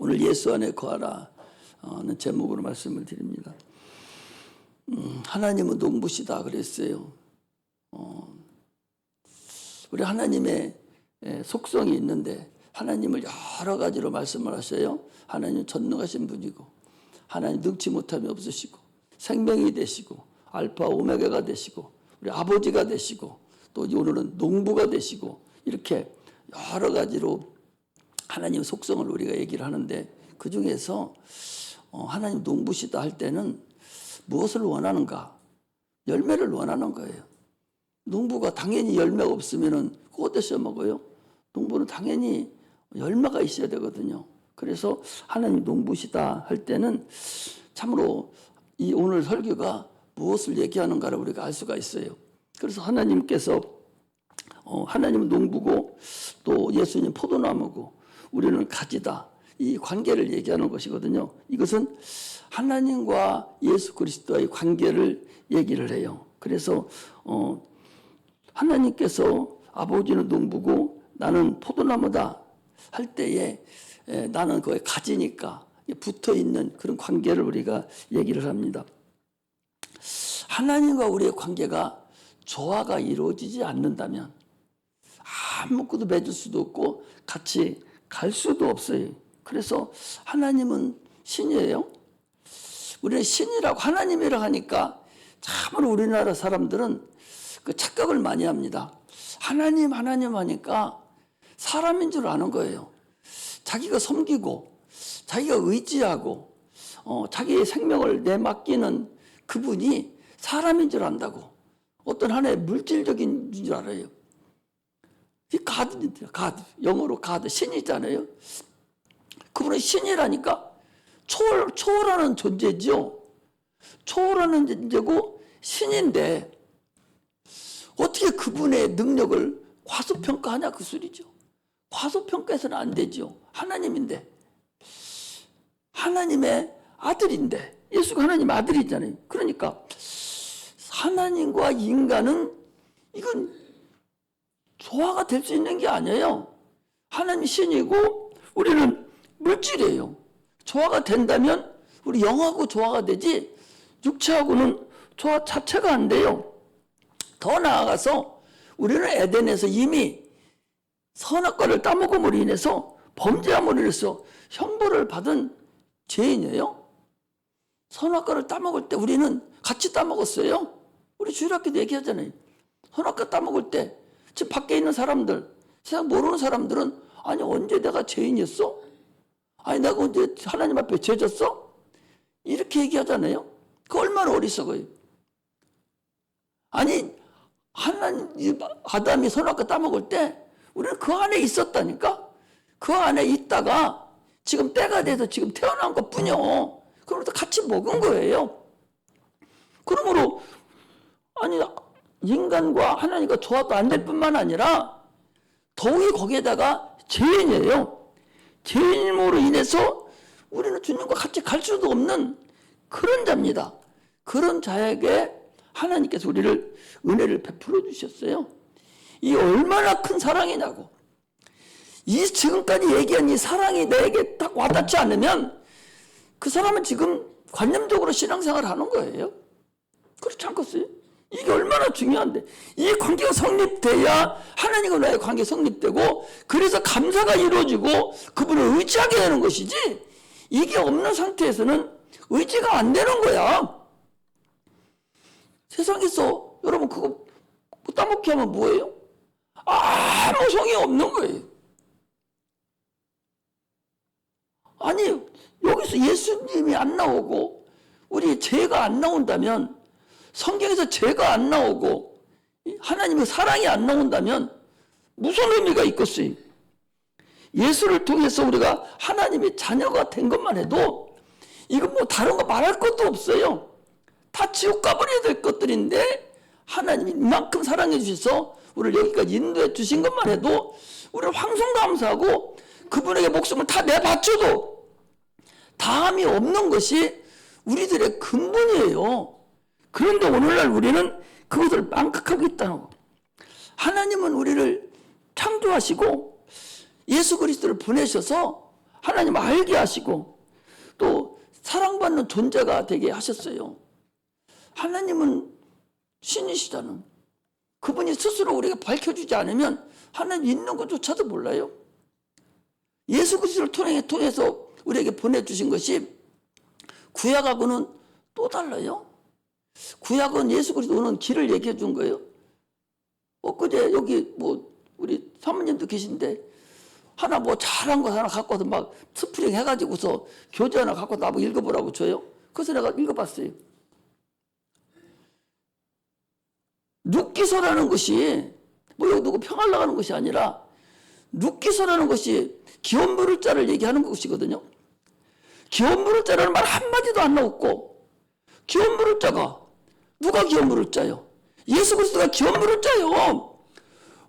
오늘 예수 안에 거하라 는 제목으로 말씀을 드립니다. 하나님은 농부시다 그랬어요. 우리 하나님의 속성이 있는데 하나님을 여러 가지로 말씀을 하셔요. 하나님 전능하신 분이고 하나님 능치 못함이 없으시고 생명이 되시고 알파 오메가가 되시고 우리 아버지가 되시고 또 오늘은 농부가 되시고 이렇게 여러 가지로 하나님 속성을 우리가 얘기를 하는데 그 중에서 하나님 농부시다 할 때는 무엇을 원하는가? 열매를 원하는 거예요. 농부가 당연히 열매가 없으면 어디서 먹어요? 농부는 당연히 열매가 있어야 되거든요. 그래서 하나님 농부시다 할 때는 참으로 이 오늘 설교가 무엇을 얘기하는가를 우리가 알 수가 있어요. 그래서 하나님께서 하나님은 농부고 또 예수님 포도나무고 우리는 가지다. 이 관계를 얘기하는 것이거든요. 이것은 하나님과 예수 그리스도의 관계를 얘기를 해요. 그래서 하나님께서 아버지는 농부고 나는 포도나무다 할 때에 나는 거기에 가지니까 붙어있는 그런 관계를 우리가 얘기를 합니다. 하나님과 우리의 관계가 조화가 이루어지지 않는다면 아무것도 맺을 수도 없고 같이 갈 수도 없어요. 그래서 하나님은 신이에요. 우리는 신이라고 하나님이라고 하니까 참으로 우리나라 사람들은 그 착각을 많이 합니다. 하나님 하니까 사람인 줄 아는 거예요. 자기가 섬기고 자기가 의지하고 자기의 생명을 내맡기는 그분이 사람인 줄 안다고. 어떤 하나의 물질적인 줄 알아요. 이 가드, 영어로 가드, 신이잖아요. 그분은 신이라니까 초월하는 존재죠. 초월하는 존재고 신인데 어떻게 그분의 능력을 과소평가하냐 그 소리죠. 과소평가해서는 안 되죠. 하나님인데 하나님의 아들인데 예수가 하나님 아들이잖아요. 그러니까 하나님과 인간은 이건 조화가 될 수 있는 게 아니에요. 하나님이 신이고 우리는 물질이에요. 조화가 된다면 우리 영하고 조화가 되지 육체하고는 조화 자체가 안 돼요. 더 나아가서 우리는 에덴에서 이미 선악과를 따먹음으로 인해서 범죄함으로 인해서 형벌을 받은 죄인이에요. 선악과를 따먹을 때 우리는 같이 따먹었어요. 우리 주일학교도 얘기하잖아요. 선악과 따먹을 때 지금 밖에 있는 사람들, 세상 모르는 사람들은 아니 언제 내가 죄인이었어? 아니 내가 언제 하나님 앞에 죄졌어? 이렇게 얘기하잖아요. 그 얼마나 어리석어요. 아니 하나님 아담이 선악과 따먹을 때 우리는 그 안에 있었다니까. 그 안에 있다가 지금 때가 돼서 지금 태어난 것뿐이요. 그러면서 같이 먹은 거예요. 그러므로 아니 인간과 하나님과 조화도 안 될 뿐만 아니라 더욱이 거기에다가 죄인이에요. 죄인으로 인해서 우리는 주님과 같이 갈 수도 없는 그런 자입니다. 그런 자에게 하나님께서 우리를 은혜를 베풀어 주셨어요. 이 얼마나 큰 사랑이냐고. 이 지금까지 얘기한 이 사랑이 내게 딱 와닿지 않으면 그 사람은 지금 관념적으로 신앙생활을 하는 거예요. 그렇지 않겠어요? 이게 얼마나 중요한데 이 관계가 성립돼야 하나님과 나의 관계가 성립되고 그래서 감사가 이루어지고 그분을 의지하게 되는 것이지 이게 없는 상태에서는 의지가 안 되는 거야. 세상에서 여러분 그거 따먹기 하면 뭐예요? 아무 성이 없는 거예요. 아니 여기서 예수님이 안 나오고 우리 죄가 안 나온다면 성경에서 죄가 안 나오고 하나님의 사랑이 안 나온다면 무슨 의미가 있겠어요? 예수를 통해서 우리가 하나님의 자녀가 된 것만 해도 이건 뭐 다른 거 말할 것도 없어요. 다 지옥 가버려야 될 것들인데 하나님이 이만큼 사랑해 주셔서 우리를 여기까지 인도해 주신 것만 해도 우리는 황송감사하고 그분에게 목숨을 다 내바쳐도 다함이 없는 것이 우리들의 근본이에요. 그런데 오늘날 우리는 그것을 망각하고 있다는 거. 하나님은 우리를 창조하시고 예수 그리스도를 보내셔서 하나님 알게 하시고 또 사랑받는 존재가 되게 하셨어요. 하나님은 신이시다는 그분이 스스로 우리가 밝혀주지 않으면 하나님 있는 것조차도 몰라요. 예수 그리스도를 통해서 우리에게 보내주신 것이 구약하고는 또 달라요. 구약은 예수 그리스도 오는 길을 얘기해 준 거예요. 엊그제 여기 우리 사모님도 계신데 하나 잘한 거 하나 갖고 와서 막 스프링 해가지고서 교재 하나 갖고 나보고 읽어보라고 줘요. 그래서 내가 읽어봤어요. 룻기서라는 것이 여기 누구 평하려고 하는 것이 아니라 룻기서라는 것이 기업 물을 자를 얘기하는 것이거든요. 기업 물을 자라는 말 한마디도 안 나왔고 기업 물을 자가 누가 기업 물을 자요? 예수 그리스도가 기업 물을 자요.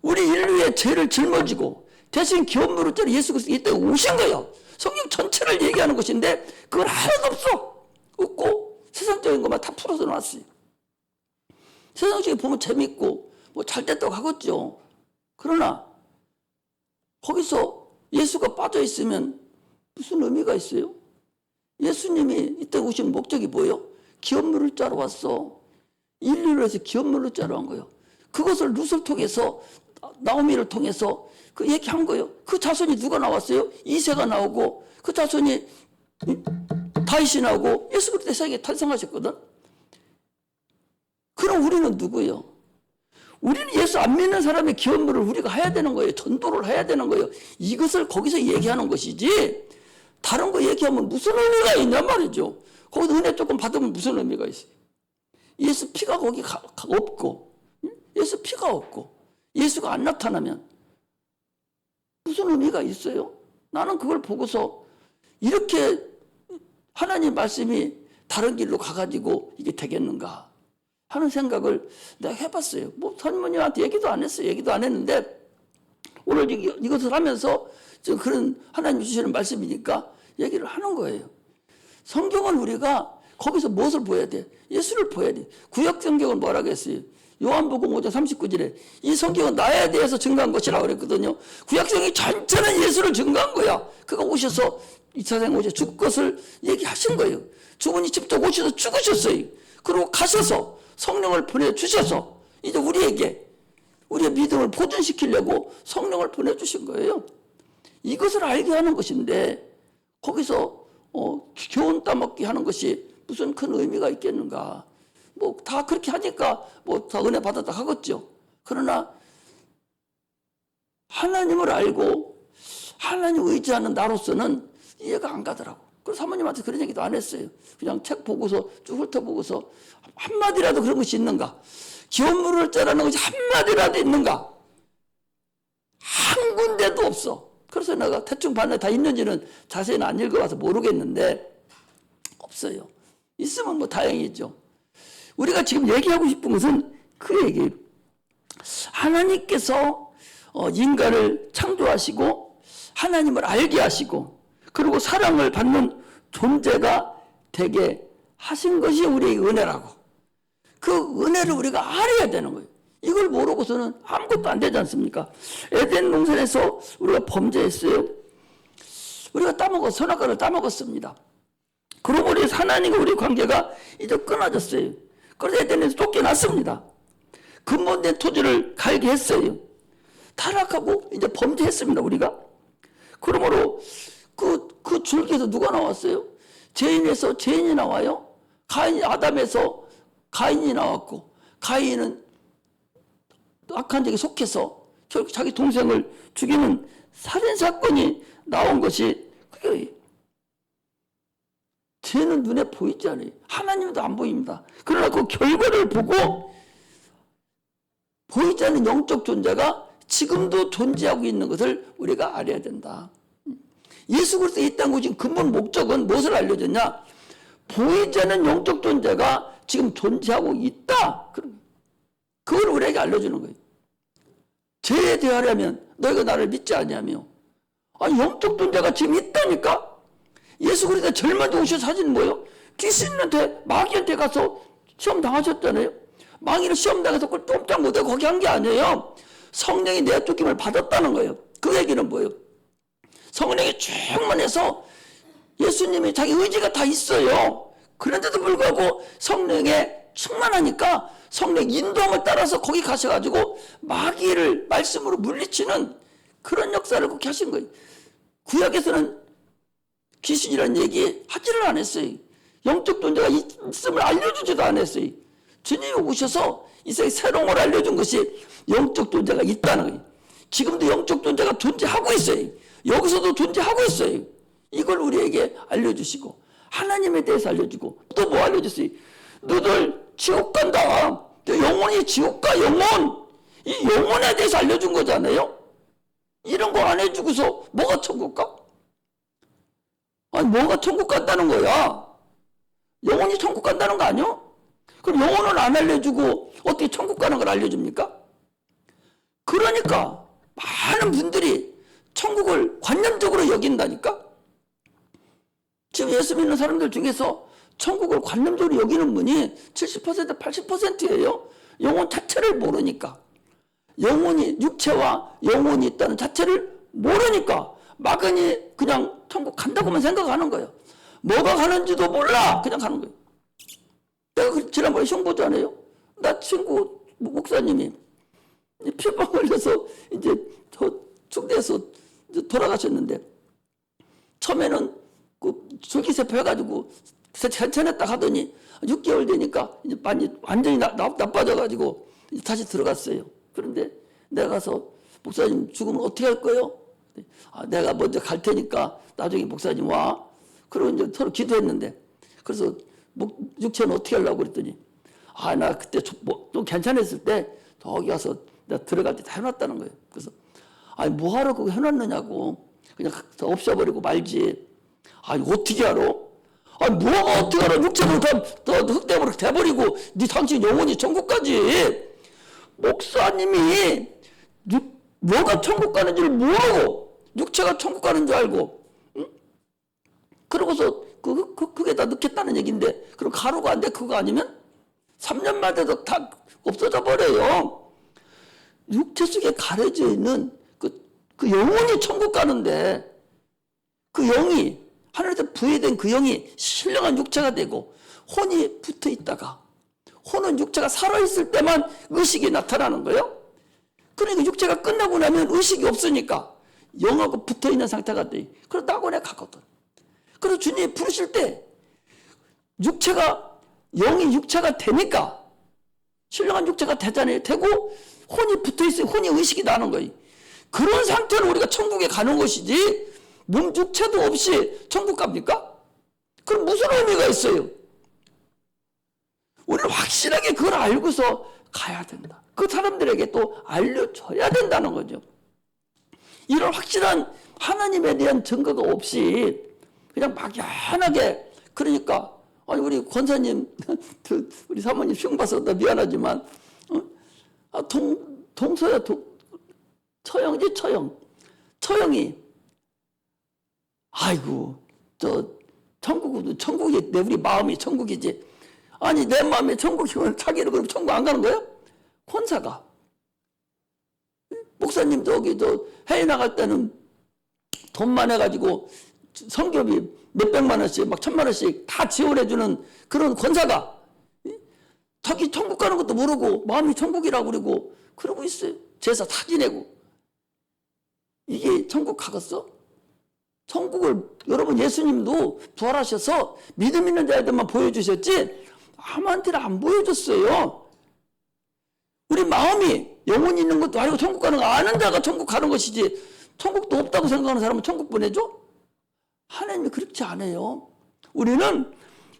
우리 인류의 죄를 짊어지고 대신 기업 물을 자로 예수 그리스도 이때 오신 거예요. 성경 전체를 얘기하는 것인데 그건 하나도 없어. 없고 세상적인 것만 다 풀어서 놨어요. 세상적인 보면 재밌고 잘 됐다고 하겠죠. 그러나 거기서 예수가 빠져 있으면 무슨 의미가 있어요? 예수님이 이때 오신 목적이 뭐예요? 기업 물을 자러 왔어. 인류를 위해서 기업 물을 자러 한 거예요. 그것을 룻을 통해서 나오미를 통해서 그 얘기한 거예요. 그 자손이 누가 나왔어요? 이새가 나오고 그 자손이 다윗이 나오고 예수 그리스도 세상에 탄생하셨거든. 그럼 우리는 누구예요? 우리는 예수 안 믿는 사람의 기업물을 우리가 해야 되는 거예요. 전도를 해야 되는 거예요. 이것을 거기서 얘기하는 것이지 다른 거 얘기하면 무슨 의미가 있냔 말이죠. 거기서 은혜 조금 받으면 무슨 의미가 있어요? 예수 피가 거기 없고 예수 피가 없고 예수가 안 나타나면 무슨 의미가 있어요? 나는 그걸 보고서 이렇게 하나님 말씀이 다른 길로 가가지고 이게 되겠는가 하는 생각을 내가 해봤어요. 선생님한테 얘기도 안 했어요. 얘기도 안 했는데 오늘 이것을 하면서 그런 하나님 주시는 말씀이니까 얘기를 하는 거예요. 성경은 우리가 거기서 무엇을 보여야 돼? 예수를 보여야 돼. 구약 성경은 뭐라고 했어요? 요한복음 5장 39절에 이 성경은 나에 대해서 증거한 것이라고 그랬거든요. 구약 성경이 전체는 예수를 증거한 거야. 그가 오셔서 이 세상에 오셔서 죽을 것을 얘기하신 거예요. 주분이 직접 오셔서 죽으셨어요. 그리고 가셔서 성령을 보내주셔서 이제 우리에게 우리의 믿음을 보존시키려고 성령을 보내주신 거예요. 이것을 알게 하는 것인데 거기서 교훈 따먹기 하는 것이 무슨 큰 의미가 있겠는가. 다 그렇게 하니까 다 은혜 받았다 하겠죠. 그러나 하나님을 알고 하나님 의지하는 나로서는 이해가 안 가더라고. 그래서 사모님한테 그런 얘기도 안 했어요. 그냥 책 보고서 쭉 훑어보고서 한마디라도 그런 것이 있는가? 기업 물을 자라는 것이 한마디라도 있는가? 한 군데도 없어. 그래서 내가 대충 봤는데 다 있는지는 자세히는 안 읽어봐서 모르겠는데 없어요. 있으면 다행이죠. 우리가 지금 얘기하고 싶은 것은 그 얘기예요. 하나님께서 인간을 창조하시고 하나님을 알게 하시고 그리고 사랑을 받는 존재가 되게 하신 것이 우리의 은혜라고. 그 은혜를 우리가 알아야 되는 거예요. 이걸 모르고서는 아무것도 안 되지 않습니까? 에덴 동산에서 우리가 범죄했어요. 우리가 선악과를 따먹었습니다. 그러고 우리 하나님과 우리 관계가 이제 끊어졌어요. 그래서 에덴에서 쫓겨났습니다. 근본된 토지를 갈게 했어요. 타락하고 이제 범죄했습니다, 우리가. 그러므로 그 줄기에서 누가 나왔어요? 죄인에서 죄인이 나와요. 아담에서 가인이 나왔고, 가인은 악한 적에 속해서 결국 자기 동생을 죽이는 살인사건이 나온 것이 그게 죄는 눈에 보이지 않아요. 하나님도 안 보입니다. 그러나 그 결과를 보고 보이지 않는 영적 존재가 지금도 존재하고 있는 것을 우리가 알아야 된다. 예수 그리스도의 이 땅 오신 근본 목적은 무엇을 알려줬냐? 보이지 않는 영적 존재가 지금 존재하고 있다. 그걸 우리에게 알려주는 거예요. 죄에 대하려면 너희가 나를 믿지 않냐며. 영적 존재가 지금 있다니까? 예수 그리스도 제일 먼저 오신 사진은 뭐예요? 귀신한테 마귀한테 가서 시험 당하셨잖아요. 마귀는 시험 당해서 그걸 꼼짝 못하고 거기 한 게 아니에요. 성령이 내쫓김을 받았다는 거예요. 그 얘기는 뭐예요? 성령이 충만해서 예수님이 자기 의지가 다 있어요. 그런데도 불구하고 성령에 충만하니까 성령 인도함을 따라서 거기 가셔가지고 마귀를 말씀으로 물리치는 그런 역사를 그렇게 하신 거예요. 구약에서는 귀신이라는 얘기 하지를 않았어요. 영적 존재가 있음을 알려주지도 않았어요. 주님이 오셔서 이 세상에 새로운 걸 알려준 것이 영적 존재가 있다는 거예요. 지금도 영적 존재가 존재하고 있어요. 여기서도 존재하고 있어요. 이걸 우리에게 알려주시고 하나님에 대해서 알려주고 또 뭐 알려줬어요? 너들 지옥 간다. 영혼이 지옥 가. 영혼. 이 영혼에 대해서 알려준 거잖아요. 이런 거 안 해주고서 뭐가 천국 가? 아니 뭐가 천국 간다는 거야? 영혼이 천국 간다는 거 아니야? 그럼 영혼을 안 알려주고 어떻게 천국 가는 걸 알려줍니까? 그러니까 많은 분들이 천국을 관념적으로 여긴다니까? 지금 예수 믿는 사람들 중에서 천국을 관념적으로 여기는 분이 70% 80%예요. 영혼 자체를 모르니까. 영혼이 육체와 영혼이 있다는 자체를 모르니까 막연히 그냥 천국 간다고만 생각하는 거예요. 뭐가 가는지도 몰라. 그냥 가는 거예요. 내가 지난번에 형보잖아요. 나 친구 목사님이 피병 걸려서 이제 중대에서 돌아가셨는데 처음에는 그 줄기세포 해가지고 괜찮았다 하더니 6개월 되니까 이제 완전히 나빠져가지고 다시 들어갔어요. 그런데 내가 가서 목사님 죽으면 어떻게 할 거예요? 내가 먼저 갈 테니까 나중에 목사님 와. 그러고 이제 서로 기도했는데 그래서 육체는 어떻게 하려고 그랬더니 나 그때 좀 괜찮았을 때 저기 가서 내가 들어갈 때 다 해놨다는 거예요. 그래서 뭐하러 그거 해놨느냐고 그냥 다 없애버리고 말지. 어떻게 알아? 뭐가 어떻게 알아? 육체로 다 흑돼버리고 돼버리고 당신 영혼이 천국 가지. 목사님이 뭐가 천국 가는지를 모르고 육체가 천국 가는 줄 알고 응? 그러고서 그게 다 넣겠다는 얘기인데 그럼 가루가 안 돼? 그거 아니면 3년만 돼도 다 없어져 버려요. 육체 속에 가려져 있는 그 영혼이 천국 가는데 그 영이 하늘에서 부여된 그 영이 신령한 육체가 되고 혼이 붙어 있다가 혼은 육체가 살아있을 때만 의식이 나타나는 거예요. 그러니까 육체가 끝나고 나면 의식이 없으니까 영하고 붙어있는 상태가 돼. 그래서 낙원에 가거든. 그래서 주님이 부르실 때 영이 육체가 되니까 신령한 육체가 되잖아요. 되고 혼이 붙어있어요. 혼이 의식이 나는 거예요. 그런 상태로 우리가 천국에 가는 것이지 몸 육체도 없이 천국 갑니까? 그럼 무슨 의미가 있어요? 우리는 확실하게 그걸 알고서 가야 된다. 그 사람들에게 또 알려줘야 된다는 거죠. 이런 확실한 하나님에 대한 증거가 없이 그냥 막연하게 그러니까 우리 권사님 우리 사모님 시험 봐서 나 미안하지만 동서야 처형이지 처형이 천국이 우리 마음이 천국이지. 내 마음이 천국이면 자기는 그럼 천국 안 가는 거야? 권사가 목사님 해외 나갈 때는 돈만 해가지고 성교비 몇백만 원씩 막 1,000만 원씩 다 지원해주는 그런 권사가 자기 천국 가는 것도 모르고 마음이 천국이라고 그러고 있어요. 제사 다 지내고. 이게 천국 가겠어? 천국을 여러분 예수님도 부활하셔서 믿음 있는 자들만 보여주셨지 아무한테는 안 보여줬어요. 우리 마음이 영혼이 있는 것도 아니고 천국 가는 거 아는 자가 천국 가는 것이지 천국도 없다고 생각하는 사람은 천국 보내줘? 하나님이 그렇지 않아요. 우리는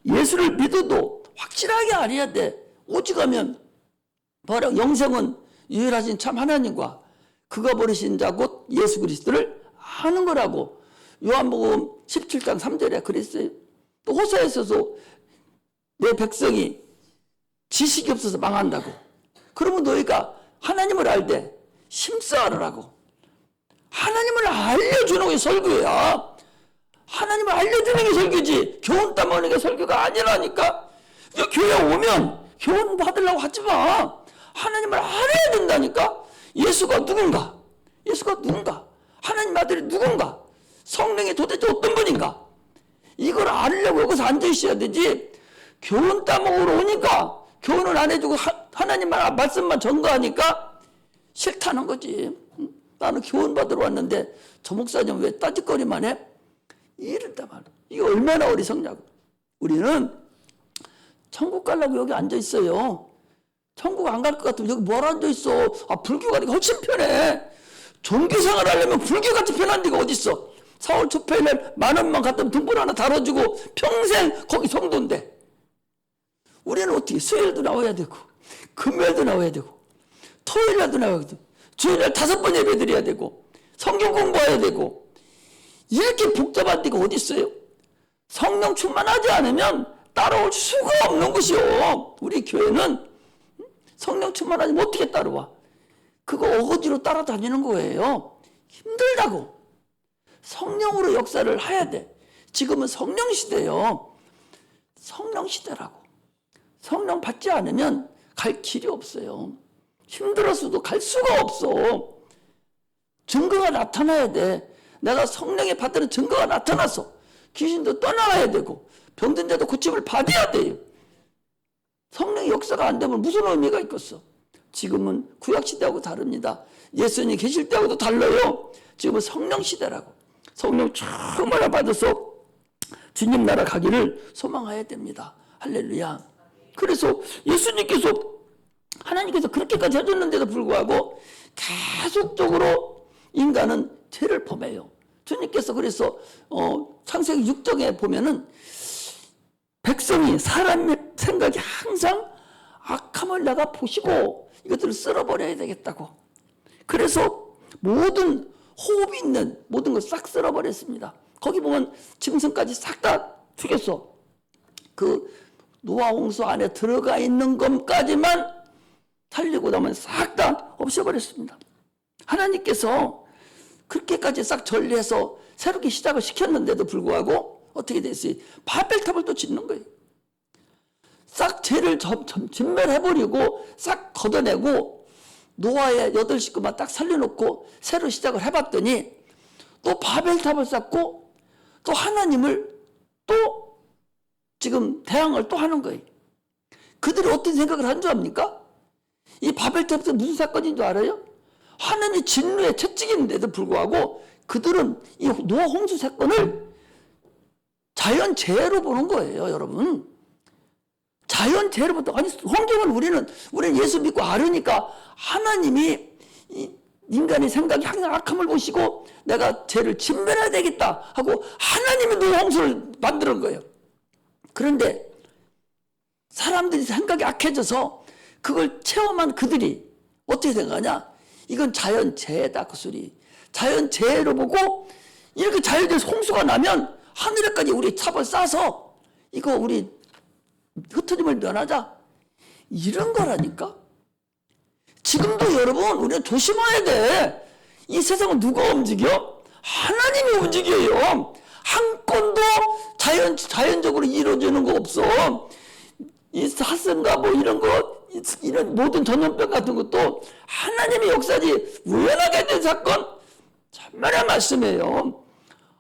예수를 믿어도 확실하게 알아야 돼. 오직하면 바로 영생은 유일하신 참 하나님과 그가 버리신 자 곧 예수 그리스도를 아는 거라고 요한복음 17장 3절에 그랬어요. 또 호사에서도 내 백성이 지식이 없어서 망한다고. 그러면 너희가 하나님을 알되 심사하라고. 하나님을 알려주는 게 설교야. 하나님을 알려주는 게 설교지 교훈 따먹는 게 설교가 아니라니까. 교회 오면 교훈 받으려고 하지 마. 하나님을 알아야 된다니까. 예수가 누군가? 하나님 아들이 누군가? 성령이 도대체 어떤 분인가? 이걸 알려고 여기서 앉아 있어야 되지. 교훈 따먹으러 오니까 교훈을 안 해주고 하나님 말씀만 전가하니까 싫다는 거지. 나는 교훈 받으러 왔는데 저 목사님 왜 따짓거리만 해? 이런단 말이야. 이게 얼마나 어리석냐고. 우리는 천국 가려고 여기 앉아 있어요. 천국 안 갈 것 같으면 여기 뭘 앉아 있어? 불교 가니까 훨씬 편해. 종교생활 하려면 불교같이 편한 데가 어딨어? 4월 초폐일 10,000원만 갖다 등불 하나 달아주고 평생 거기 성도인데, 우리는 어떻게 수요일도 나와야 되고 금요일도 나와야 되고 토요일날도 나와야 되고 주일날 5번 예배 드려야 되고 성경 공부해야 되고, 이렇게 복잡한 데가 어디 있어요? 성령 충만하지 않으면 따라올 수가 없는 것이요. 우리 교회는 성령 충만하지 어떻게 따라와? 그거 어거지로 따라다니는 거예요. 힘들다고. 성령으로 역사를 해야 돼. 지금은 성령 시대예요. 성령 시대라고. 성령 받지 않으면 갈 길이 없어요. 힘들어서도 갈 수가 없어. 증거가 나타나야 돼. 내가 성령의 받는 증거가 나타나서 귀신도 떠나야 되고 병든 자도 고침을 받아야 돼요. 성령의 역사가 안 되면 무슨 의미가 있겠어? 지금은 구약시대하고 다릅니다. 예수님이 계실 때하고도 달라요. 지금은 성령 시대라고. 성령 충만을 받아서 주님 나라 가기를 소망해야 됩니다. 할렐루야. 그래서 예수님께서, 하나님께서 그렇게까지 해줬는데도 불구하고 계속적으로 인간은 죄를 범해요. 주님께서 그래서 창세기 6장에 보면은 백성이, 사람의 생각이 항상 악함을 내가 보시고 이것들을 쓸어버려야 되겠다고. 그래서 모든 호흡이 있는 모든 걸 싹 쓸어버렸습니다. 거기 보면 짐승까지 싹 다 죽였어. 그 노아 홍수 안에 들어가 있는 것까지만 살리고 나면 싹 다 없애버렸습니다. 하나님께서 그렇게까지 싹 전리해서 새롭게 시작을 시켰는데도 불구하고 어떻게 됐어요? 바벨탑을 또 짓는 거예요. 싹 죄를 진멸해버리고 싹 걷어내고 노아의 8식구만 딱 살려놓고 새로 시작을 해봤더니 또 바벨탑을 쌓고 또 하나님을 또 지금 대항을 또 하는 거예요. 그들이 어떤 생각을 한 줄 압니까? 이 바벨탑에서 무슨 사건인 줄 알아요? 하나님의 진노의 채찍인데도 불구하고 그들은 이 노아 홍수 사건을 자연재해로 보는 거예요, 여러분. 자연재해로 보다. 아니, 성경은 우리는 예수 믿고 알으니까 하나님이 인간의 생각이 항상 악함을 보시고 내가 죄를 진멸해야 되겠다 하고 하나님이 노아 홍수를 만드는 거예요. 그런데 사람들이 생각이 악해져서 그걸 체험한 그들이 어떻게 생각하냐? 이건 자연재해다, 그 소리. 자연재해로 보고 이렇게 자연재해 홍수가 나면 하늘에까지 우리 탑을 쌓아서 이거 우리 흩어짐을 면하자, 이런 거라니까. 지금도 여러분 우리는 조심해야 돼. 이 세상은 누가 움직여? 하나님이 움직여요. 한 건도 자연적으로 이루어지는 거 없어. 이 사슴과 뭐 이런 거, 이런 모든 전염병 같은 것도 하나님의 역사지 우연하게 된 사건 참말의 말씀이에요.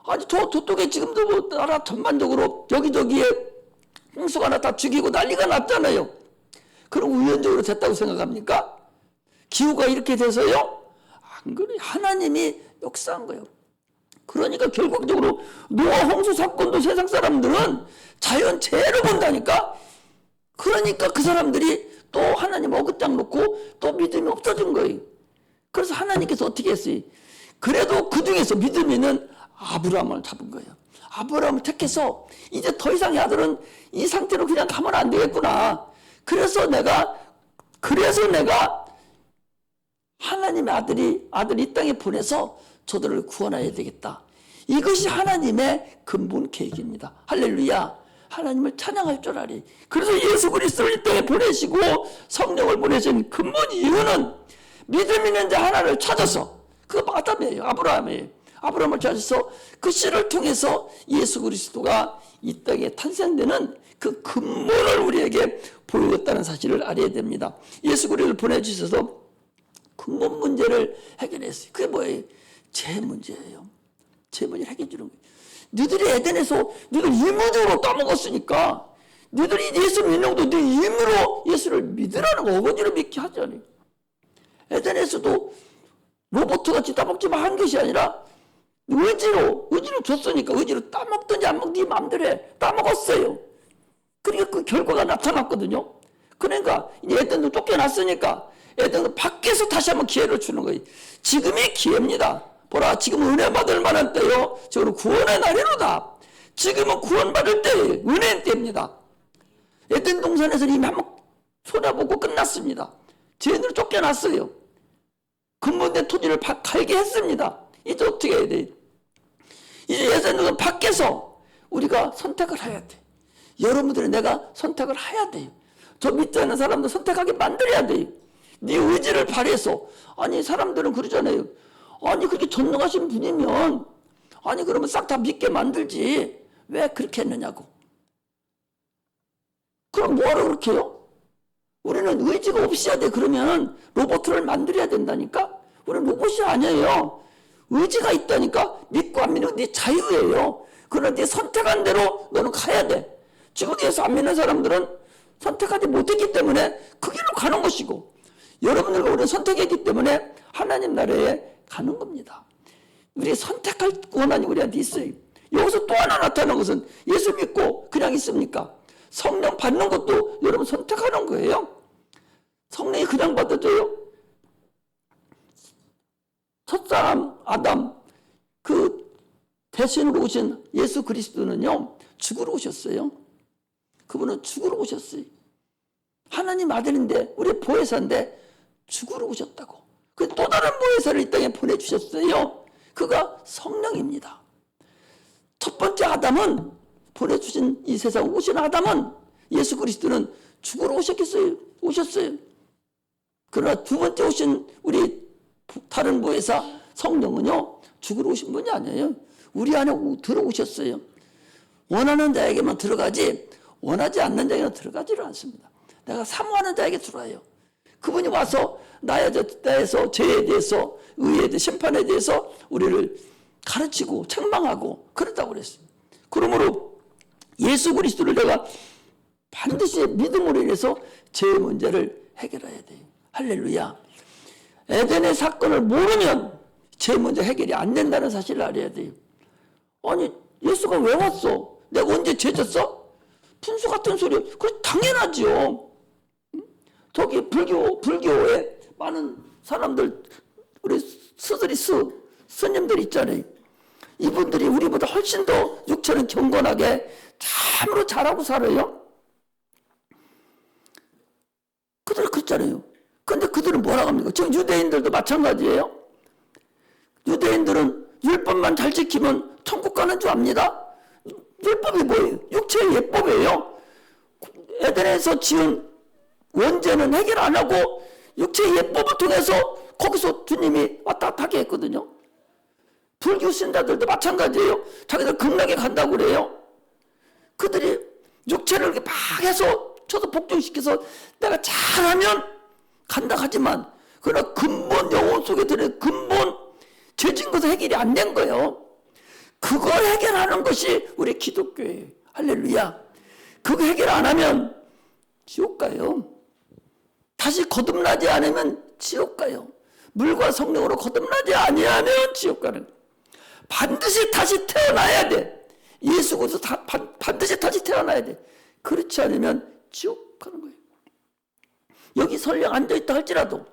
아니 저쪽에 지금도 뭐 나라 전반적으로 여기저기에 홍수가 나 다 죽이고 난리가 났잖아요. 그럼 우연적으로 됐다고 생각합니까? 기후가 이렇게 돼서요? 안 그래. 하나님이 역사한 거예요. 그러니까 결국적으로 노아 홍수 사건도 세상 사람들은 자연재해로 본다니까. 그러니까 그 사람들이 또 하나님 어긋장 놓고 또 믿음이 없어진 거예요. 그래서 하나님께서 어떻게 했어요? 그래도 그 중에서 믿음 있는 아브라함을 잡은 거예요. 아브라함을 택해서 이제 더 이상 아들은 이 상태로 그냥 가면 안 되겠구나. 그래서 내가 하나님의 아들이 이 땅에 보내서 저들을 구원해야 되겠다. 이것이 하나님의 근본 계획입니다. 할렐루야. 하나님을 찬양할 줄 아리. 그래서 예수 그리스도를 이 땅에 보내시고 성령을 보내신 근본 이유는 믿음 있는 자 하나를 찾아서, 그거 아담이에요. 아브라함이에요. 아브라함을 찾아서 그 씨를 통해서 예수 그리스도가 이 땅에 탄생되는 그 근본을 우리에게 보여줬다는 사실을 알아야 됩니다. 예수 그리스도를 보내주셔서 근본 문제를 해결했어요. 그게 뭐예요? 죄 문제예요. 죄 문제를 해결해 주는 거예요. 너희들이 에덴에서 너희들 임무적으로 까먹었으니까 너희들이 예수 믿는 것도 네 임무로 예수를 믿으라는 거, 어거지로 믿게 하잖아요. 에덴에서도 로봇같이 따먹지만 한 것이 아니라 의지로 줬으니까 의지로 따먹든지 안 먹든지 마음대로 해. 따먹었어요. 그러니까 그 결과가 나타났거든요. 그러니까 이제 에덴도 쫓겨났으니까 에덴도 밖에서 다시 한번 기회를 주는 거예요. 지금이 기회입니다. 보라, 지금 은혜 받을 만한 때요. 지금 구원의 날이로다. 지금은 구원받을 때예요. 은혜의 때입니다. 에덴 동산에서 이미 한번 손해보고 끝났습니다. 죄인으로 쫓겨났어요. 근본된 토지를 갈게 했습니다. 이제 어떻게 해야 돼요? 이제 에덴은 밖에서 우리가 선택을 해야 돼. 여러분들이 내가 선택을 해야 돼요. 저 밑에 있는 사람들 선택하게 만들어야 돼요. 네 의지를 발휘해서. 아니 사람들은 그러잖아요. 아니 그렇게 전능하신 분이면 아니 그러면 싹 다 믿게 만들지 왜 그렇게 했느냐고. 그럼 뭐하러 그렇게 해요? 우리는 의지가 없어야 돼. 그러면 로봇을 만들어야 된다니까. 우리는 로봇이 아니에요. 의지가 있다니까. 믿고 안 믿는 건 네 자유예요. 그러나 네 선택한 대로 너는 가야 돼. 지금 예수 안 믿는 사람들은 선택하지 못했기 때문에 그 길로 가는 것이고, 여러분들과 우리는 선택했기 때문에 하나님 나라에 가는 겁니다. 우리 선택할 권한이 우리한테 있어요. 여기서 또 하나 나타나는 것은 예수 믿고 그냥 있습니까? 성령 받는 것도 여러분 선택하는 거예요. 성령이 그냥 받아줘요? 첫사람 아담 그 대신으로 오신 예수 그리스도는요 죽으러 오셨어요. 그분은 죽으러 오셨어요. 하나님 아들인데 우리 보혜사인데 죽으러 오셨다고. 그 또 다른 보혜사를 이 땅에 보내주셨어요. 그가 성령입니다. 첫 번째 아담은 보내주신 이 세상 오신 아담은 예수 그리스도는 죽으러 오셨어요. 그러나 두 번째 오신 우리 다른 보혜사 성령은요 죽으러 오신 분이 아니에요. 우리 안에 들어오셨어요. 원하는 자에게만 들어가지 원하지 않는 자에게는 들어가지를 않습니다. 내가 사모하는 자에게 들어와요. 그분이 와서 나에 대해서 죄에 대해서 의에 대해서 심판에 대해서 우리를 가르치고 책망하고 그랬다고 그랬어요. 그러므로 예수 그리스도를 내가 반드시 믿음으로 인해서 죄의 문제를 해결해야 돼요. 할렐루야. 에덴의 사건을 모르면 죄 문제 해결이 안 된다는 사실을 알아야 돼요. 아니 예수가 왜 왔어? 내가 언제 죄졌어? 분수 같은 소리. 그래 당연하지요. 저기 불교에 많은 사람들 우리 스님들 있잖아요. 이분들이 우리보다 훨씬 더 육체는 경건하게 참으로 잘하고 살아요. 그들 그렇잖아요. 근데 그들은 뭐라고 합니까? 지금 유대인들도 마찬가지예요. 유대인들은 율법만 잘 지키면 천국 가는 줄 압니다. 율법이 뭐예요? 육체의 예법이에요. 에덴에서 지은 원죄는 해결 안 하고 육체의 예법을 통해서 거기서 주님이 왔다 갔다 하게 했거든요. 불교 신자들도 마찬가지예요. 자기들 극락에 간다고 그래요. 그들이 육체를 이렇게 막 해서 쳐서 복종시켜서 내가 잘하면 간다 하지만 그러나 근본 영혼 속에 드는 근본 죄진 것은 해결이 안 된 거예요. 그걸 해결하는 것이 우리 기독교예요. 할렐루야. 그거 해결 안 하면 지옥 가요. 다시 거듭나지 않으면 지옥 가요. 물과 성령으로 거듭나지 아니하면 지옥 가는 거예요. 반드시 다시 태어나야 돼. 예수 그리스도 반드시 다시 태어나야 돼. 그렇지 않으면 지옥 가는 거예요. 여기 설령 앉아있다 할지라도,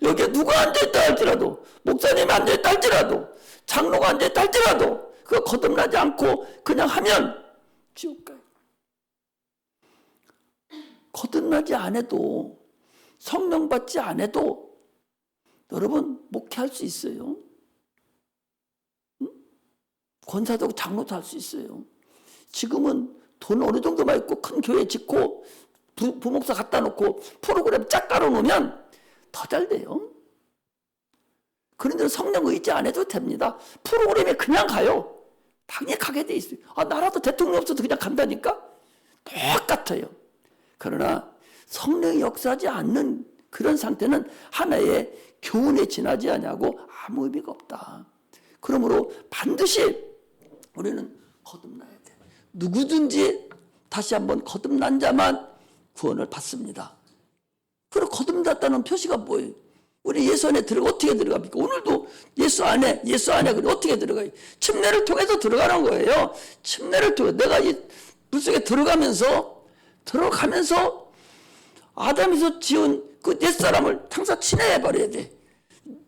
여기에 누가 앉아있다 할지라도, 목사님이 앉아있다 할지라도, 장로가 앉아있다 할지라도 그거 거듭나지 않고 그냥 하면 지옥 가요. 거듭나지 않아도, 성령 받지 않아도 여러분 목회할 수 있어요. 응? 권사도 장로도 할 수 있어요. 지금은 돈 어느 정도만 있고 큰 교회 짓고 부목사 갖다 놓고 프로그램 쫙 깔아놓으면 더 잘 돼요. 그런데 성령 의지 안 해도 됩니다. 프로그램에 그냥 가요. 당연히 가게 돼 있어요. 아, 나라도 대통령 없어도 그냥 간다니까? 똑같아요. 그러나 성령이 역사하지 않는 그런 상태는 하나의 교훈에 지나지 않냐고 아무 의미가 없다. 그러므로 반드시 우리는 거듭나야 돼. 누구든지 다시 한번 거듭난 자만 구원을 받습니다. 그리고 거듭났다는 표시가 뭐예요? 우리 예수 안에 어떻게 들어갑니까? 오늘도 예수 안에 그래 어떻게 들어가요? 침례를 통해서 들어가는 거예요. 침례를 통해 내가 이 물속에 들어가면서 아담에서 지은 그 옛사람을 탕사 친해버려야 돼.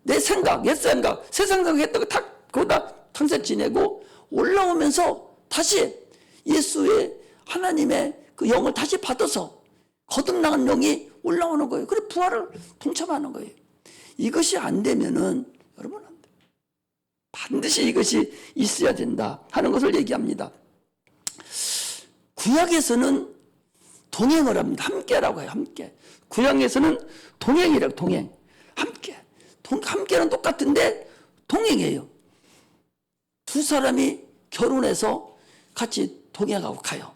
내 생각, 옛생각, 새 생각했던 거 다 거기다 탕사 지내고 올라오면서 다시 예수의 하나님의 그 영을 다시 받아서 거듭나간 영이 올라오는 거예요. 그래 부활을 동참하는 거예요. 이것이 안 되면은 여러분 안 돼. 반드시 이것이 있어야 된다 하는 것을 얘기합니다. 구약에서는 동행을 합니다. 함께라고 해요. 함께. 구약에서는 동행이라고 동행. 함께. 함께는 똑같은데 동행해요. 두 사람이 결혼해서 같이 동행하고 가요.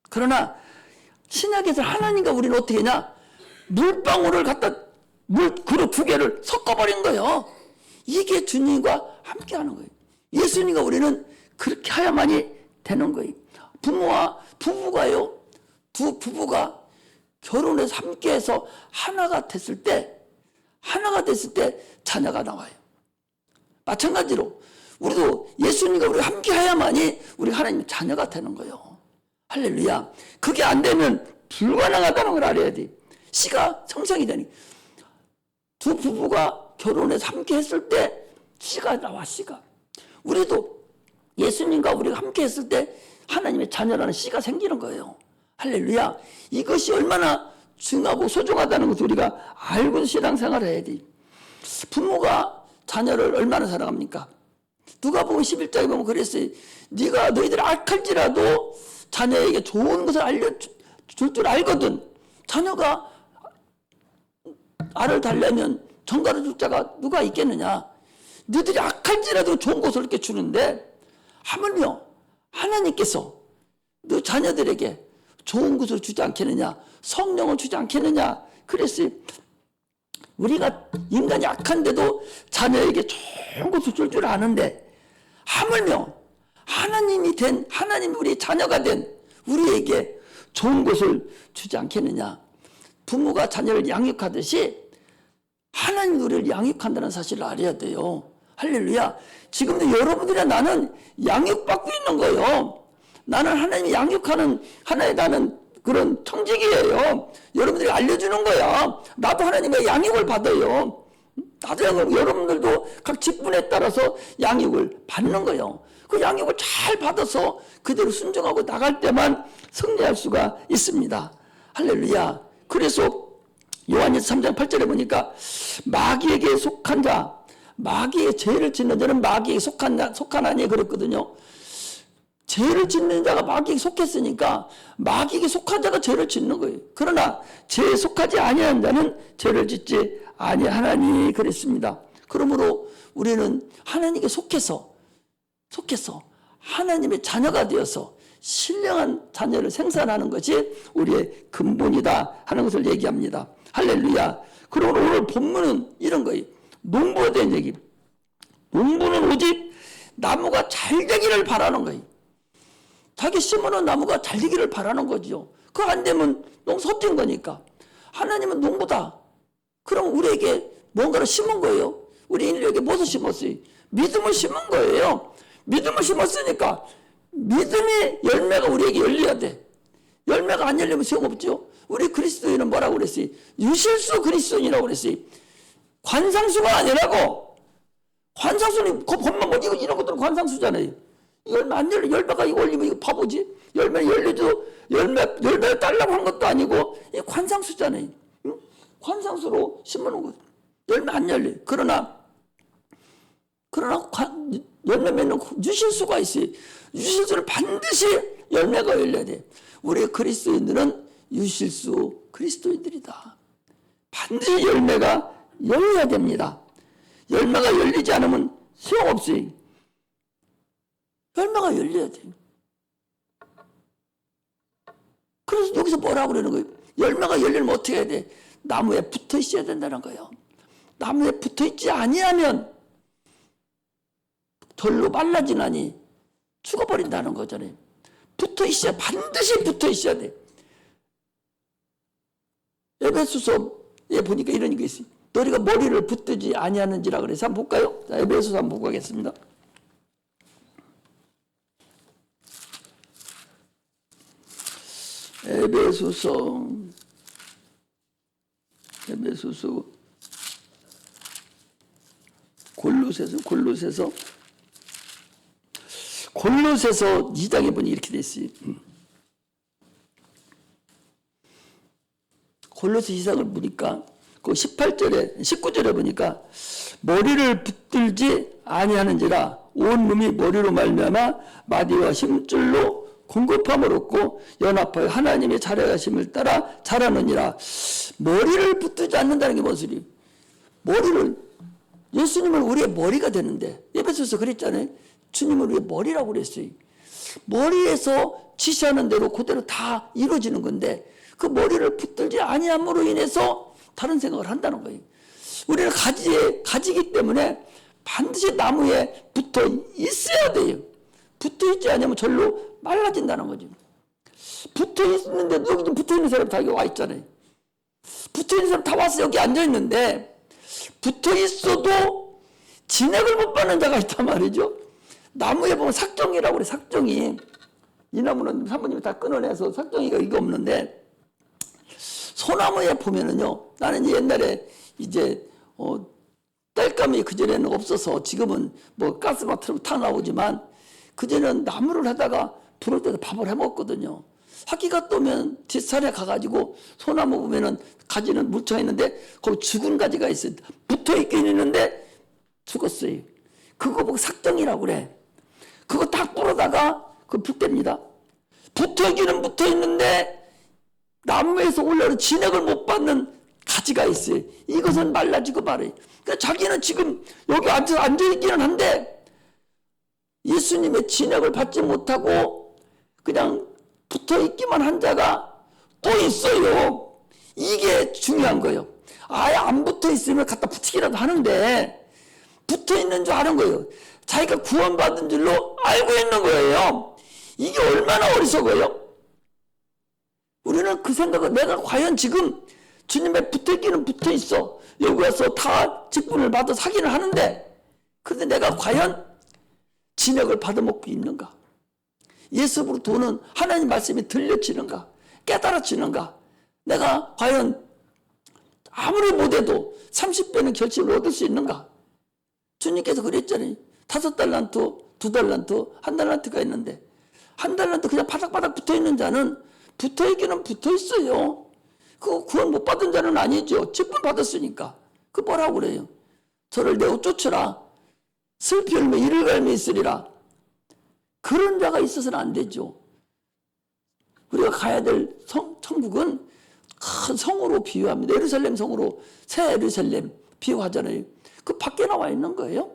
그러나 신약에서 하나님과 우리는 어떻게 하냐? 물방울을 갖다 그릇 두 개를 섞어버린 거예요. 이게 주님과 함께하는 거예요. 예수님과 우리는 그렇게 해야만이 되는 거예요. 부부가요. 두 부부가 결혼해서 함께해서 하나가 됐을 때 자녀가 나와요. 마찬가지로 우리도 예수님과 우리가 함께해야만이 우리 하나님의 자녀가 되는 거예요. 할렐루야. 그게 안 되면 불가능하다는 걸 알아야 돼. 씨가 성생이 되니 두 부부가 결혼해서 함께 했을 때 씨가 나와. 씨가 우리도 예수님과 우리가 함께 했을 때 하나님의 자녀라는 씨가 생기는 거예요. 할렐루야. 이것이 얼마나 중요하고 소중하다는 것을 우리가 알고 신앙생활을 해야 돼. 부모가 자녀를 얼마나 사랑합니까? 누가복음 11장에 보면 그랬어요. 너희들 악할지라도 자녀에게 좋은 것을 알려줄 줄 알거든. 자녀가 알을 달려면 정가를 줄 자가 누가 있겠느냐. 너희들이 악할지라도 좋은 것을 이렇게 주는데 하물며 하나님께서 너 자녀들에게 좋은 것을 주지 않겠느냐. 성령을 주지 않겠느냐. 그랬어요. 우리가 인간이 악한데도 자녀에게 좋은 것을 줄 줄 아는데 하물며 하나님이 우리 자녀가 된 우리에게 좋은 것을 주지 않겠느냐. 부모가 자녀를 양육하듯이 하나님 우리를 양육한다는 사실을 알아야 돼요. 할렐루야. 지금도 여러분들이나 나는 양육받고 있는 거예요. 나는 하나님이 양육하는 하나의 나는 그런 청직이에요. 여러분들이 알려주는 거야. 나도 하나님의 양육을 받아요. 나도 여러분들도 각 직분에 따라서 양육을 받는 거예요. 그 양육을 잘 받아서 그대로 순종하고 나갈 때만 승리할 수가 있습니다. 할렐루야. 그래서 요한일서 3장 8절에 보니까 마귀에게 속한 자, 마귀의 죄를 짓는 자는 마귀에게 속한 아니에 그랬거든요. 죄를 짓는 자가 마귀에게 속했으니까 마귀에게 속한 자가 죄를 짓는 거예요. 그러나 죄에 속하지 아니하는 자는 죄를 짓지 아니하나니 그랬습니다. 그러므로 우리는 하나님께 속해서 하나님의 자녀가 되어서 신령한 자녀를 생산하는 것이 우리의 근본이다 하는 것을 얘기합니다. 할렐루야. 그리고 오늘 본문은 이런 거예요. 농부에 대한 얘기. 농부는 오직 나무가 잘 되기를 바라는 거예요. 자기 심어놓은 나무가 잘 되기를 바라는 거죠. 그거 안 되면 너무 헛된 거니까. 하나님은 농부다. 그럼 우리에게 뭔가를 심은 거예요. 우리 인류에게 무엇을 심었어요? 믿음을 심은 거예요. 믿음을 심었으니까 믿음의 열매가 우리에게 열려야 돼. 열매가 안 열리면 소용없죠. 우리 그리스도인은 뭐라고 그랬어요? 유실수 그리스도인이라고 그랬어요. 관상수가 아니라고. 관상수는 그 법만 보지 이런 것들은 관상수잖아요. 열매 안 열려. 열매가 이거 올리면 이거 바보지. 열매 열려도 열매를 달라고 한 것도 아니고 이 관상수잖아요. 응? 관상수로 심어놓은 거. 열매 안 열려. 그러나 열매 맺는 유실수가 있어요. 유실수는 반드시 열매가 열려야 돼. 우리 그리스도인들은 유실수 그리스도인들이다. 반드시 열매가 열려야 됩니다. 열매가 열리지 않으면 소용없어요. 열매가 열려야 돼요. 그래서 여기서 뭐라고 그러는 거예요? 열매가 열리면 어떻게 해야 돼? 나무에 붙어 있어야 된다는 거예요. 나무에 붙어 있지 아니하면 절로 말라지나니 죽어버린다는 거잖아요. 붙어 있어야, 반드시 붙어 있어야 돼. 에베소서에 보니까 이런 게 있어요. 너희가 머리를 붙들지 아니하는지라 그래서 한번 볼까요? 자, 에베소서 한번 보고 가겠습니다. 에베소서 골로새서 2장에 보니 이렇게 돼 있어요. 골로새 2장을 보니까 그 19절에 보니까 머리를 붙들지 아니하는지라 온 놈이 머리로 말미암아 마디와 힘줄로 공급함을 얻고 연합하여 하나님의 자라가심을 따라 자라느니라. 머리를 붙들지 않는다는 게 뭔 소리예요? 예수님은 우리의 머리가 되는데, 에베소서 그랬잖아요. 주님은 우리의 머리라고 그랬어요. 머리에서 지시하는 대로 그대로 다 이루어지는 건데, 그 머리를 붙들지 아니함으로 인해서 다른 생각을 한다는 거예요. 우리는 가지기 때문에 반드시 나무에 붙어 있어야 돼요. 붙어 있지 않으면 절로 말라진다는 거죠. 붙어 있는데, 여기 좀 붙어 있는 사람 다 여기 와 있잖아요. 붙어 있는 사람 다 와서 여기 앉아 있는데, 붙어 있어도 진액을 못 받는 자가 있단 말이죠. 나무에 보면 삭정이라고 그래, 삭정이. 이 나무는 사모님이 다 끊어내서 삭정이가 이거 없는데, 소나무에 보면은요, 나는 옛날에 이제, 땔감이 그전에는 없어서 지금은 뭐 가스마트로 타 나오지만, 그전에는 나무를 하다가 불을 때도 밥을 해 먹거든요. 학기가 떠면 뒷산에 가가지고 소나무 보면은 가지는 물창 있는데 거기 죽은 가지가 있어요. 붙어 있긴 있는데 죽었어요. 그거 보고 삭정이라고 그래. 그거 딱 뿌려다가 그 불 뗍니다. 붙어 있기는 붙어 있는데 나무에서 올라오는 진액을 못 받는 가지가 있어요. 이것은 말라지고 말아요. 그러니까 자기는 지금 여기 앉아있기는 한데 예수님의 진액을 받지 못하고 그냥 붙어있기만 한 자가 또 있어요. 이게 중요한 거예요. 아예 안 붙어있으면 갖다 붙이기라도 하는데 붙어있는 줄 아는 거예요. 자기가 구원받은 줄로 알고 있는 거예요. 이게 얼마나 어리석어요. 우리는 그 생각을, 내가 과연 지금 주님의 붙어있기는 붙어있어. 여기 와서 다 직분을 받아서 하기는 하는데, 그런데 내가 과연 진액을 받아먹고 있는가? 예수로 도는 하나님 말씀이 들려지는가? 깨달아지는가? 내가 과연 아무리 못해도 30배는 결실을 얻을 수 있는가? 주님께서 그랬잖아요. 5달란트, 2달란트, 1달란트가 있는데 1달란트 그냥 바닥바닥 붙어있는 자는 붙어있기는 붙어있어요. 그거 구원 못 받은 자는 아니죠. 직분 받았으니까. 그 뭐라고 그래요? 저를 내어 쫓으라. 슬피 울며 이를 갈며 있으리라. 그런 자가 있어서는 안 되죠. 우리가 가야 될 천국은 큰 성으로 비유합니다. 예루살렘 성으로, 새 예루살렘 비유하잖아요. 그 밖에 나와 있는 거예요.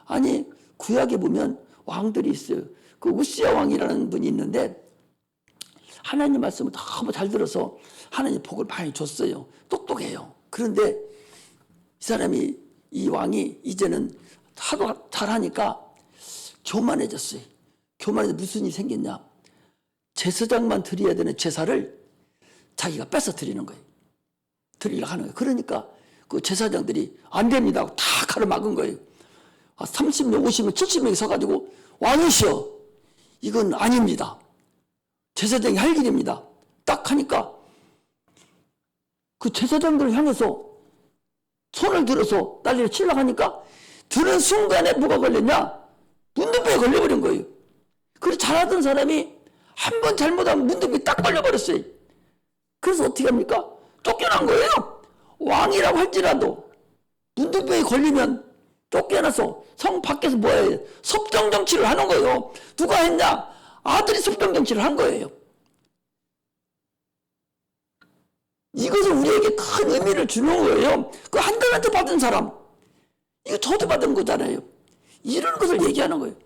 아니, 구약에 보면 왕들이 있어요. 그 우시야 왕이라는 분이 있는데 하나님 말씀을 너무 잘 들어서 하나님 복을 많이 줬어요. 똑똑해요. 그런데 이 사람이, 이 왕이 이제는 하도 잘하니까 교만해졌어요. 교만해서 무슨 일이 생겼냐? 제사장만 드려야 되는 제사를 자기가 뺏어 드리는 거예요. 드리려고 하는 거예요. 그러니까 그 제사장들이 안 됩니다 하고 다 가로막은 거예요. 30명, 50명, 70명이 서가지고 왕이시여, 이건 아닙니다. 제사장이 할 일입니다. 딱 하니까 그 제사장들을 향해서 손을 들어서 난리를 치려고 하니까 드는 순간에 뭐가 걸렸냐? 문둥병에 걸려버린 거예요. 그래서 잘하던 사람이 한 번 잘못하면 문둥병에 딱 걸려버렸어요. 그래서 어떻게 합니까? 쫓겨난 거예요. 왕이라고 할지라도 문둥병에 걸리면 쫓겨나서 성 밖에서 뭐해요? 섭정정치를 하는 거예요. 누가 했냐? 아들이 섭정정치를 한 거예요. 이것은 우리에게 큰 의미를 주는 거예요. 그 한 달한테 받은 사람, 이거 저도 받은 거잖아요. 이런 것을 얘기하는 거예요.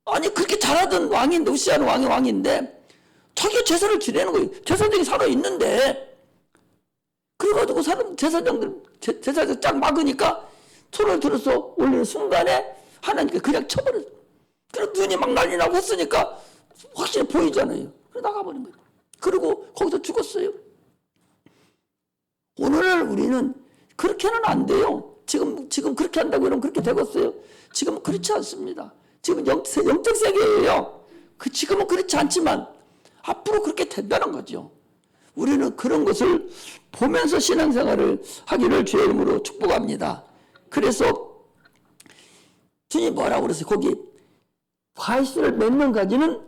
아니 그렇게 잘하던 왕인데, 우시아는 왕인데 자기가 제사를 지내는 거예요. 제사장이 살아있는데. 그래가지고 제사장 쫙 막으니까 손을 들어서 올리는 순간에 하나님께 그냥 쳐버렸어요. 그래서 눈이 막 난리 나고 했으니까 확실히 보이잖아요. 그래서 나가버린 거예요. 그리고 거기서 죽었어요. 오늘날 우리는 그렇게는 안 돼요. 지금 그렇게 한다고 이러면 그렇게 되겠어요? 지금은 그렇지 않습니다. 지금 영적 세계예요. 지금은 그렇지 않지만 앞으로 그렇게 된다는 거죠. 우리는 그런 것을 보면서 신앙생활을 하기를 주의 이름으로 축복합니다. 그래서 주님 뭐라고 그랬어요? 거기 과실을 맺는 가지는